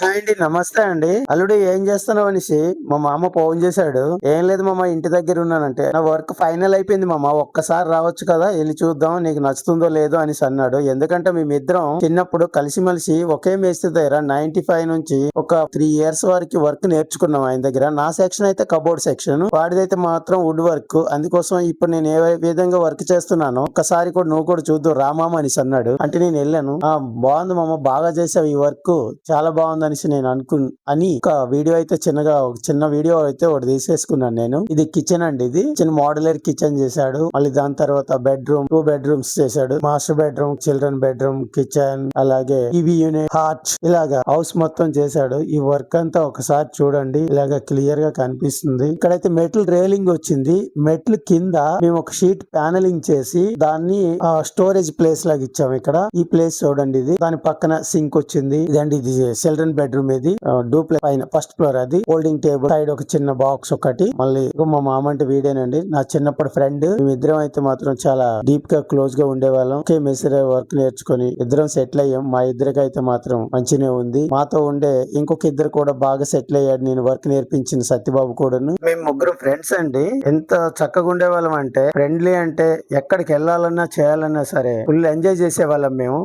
Hi అండి. నమస్తే అండి. అల్లుడు ఏం చేస్తున్నావు అనేసి మా మామ ఫోన్ చేశాడు. ఏం లేదు మామ, ఇంటి దగ్గర ఉన్నానంటే, నా వర్క్ ఫైనల్ అయిపోయింది మామ, ఒక్కసారి రావచ్చు కదా, వెళ్ళి చూద్దాం నీకు నచ్చుతుందో లేదో అనేసి అన్నాడు. ఎందుకంటే మేమిద్దరం చిన్నప్పుడు కలిసిమెలిసి ఒకే మేస్త్రి దగ్గర 95 నుంచి ఒక 3 ఇయర్స్ వరకు వర్క్ నేర్చుకున్నాం ఆయన దగ్గర. నా సెక్షన్ అయితే కబోర్డ్ సెక్షన్, వాడిదైతే మాత్రం వుడ్ వర్క్. అందుకోసం ఇప్పుడు నేను ఏ విధంగా వర్క్ చేస్తున్నానో ఒక్కసారి కూడా నువ్వు కూడా చూద్దు రామామ అనేసి అన్నాడు. అంటే నేను వెళ్ళాను. బాగుంది మామ, బాగా చేసావు ఈ వర్క్, చాలా బాగుంది అనేసి నేను అని ఒక వీడియో అయితే ఒక చిన్న వీడియో అయితే ఒకటి తీసేసుకున్నాను నేను. ఇది కిచెన్ అండి, ఇది చిన్న మోడలర్ కిచెన్ చేశాడు. మళ్ళీ దాని తర్వాత బెడ్రూమ్, 2 బెడ్రూమ్స్ చేశాడు. Master bedroom, children bedroom, kitchen, అలాగే టీవీ యూనిట్, హార్ట్, ఇలాగా హౌస్ మొత్తం చేశాడు. ఈ వర్క్ అంతా ఒకసారి చూడండి, ఇలాగా క్లియర్ గా కనిపిస్తుంది. ఇక్కడైతే మెటల్ రేలింగ్ వచ్చింది. మెట్లు కింద మేము ఒక షీట్ ప్యానలింగ్ చేసి దాన్ని స్టోరేజ్ ప్లేస్ లాగా ఇచ్చాము. ఇక్కడ ఈ ప్లేస్ చూడండి, ఇది దాని పక్కన సింక్ వచ్చింది. ఇదండి, ఇది చిల్డ్రన్ బెడ్రూమ్. ఇది డూప్లెక్స్ పైన ఫస్ట్ ఫ్లోర్. అది హోల్డింగ్ టేబుల్, సైడ్ ఒక చిన్న బాక్స్ ఒకటి. మళ్ళీ మా మామ అంటే వీడేనండి, నా చిన్నప్పటి ఫ్రెండ్. మేమిద్దరం అయితే మాత్రం చాలా డీప్ గా క్లోజ్ గా ఉండేవాళ్ళం. ఒకే మెసరే వర్క్ నేర్చుకుని ఇద్దరం సెటిల్ అయ్యాం. మా ఇద్దరికి అయితే మాత్రం మంచినే ఉంది. మాతో ఉండే ఇంకొక ఇద్దరు కూడా బాగా సెటిల్ అయ్యాడు, నేను వర్క్ నేర్పించిన సత్యబాబు కూడాను. మేము ముగ్గురు ఫ్రెండ్స్ అండి. ఎంత చక్కగా ఉండేవాళ్ళం అంటే, ఫ్రెండ్లీ అంటే ఎక్కడికి వెళ్ళాలన్నా చేయాలన్నా సరే ఫుల్ ఎంజాయ్ చేసేవాళ్ళం మేము.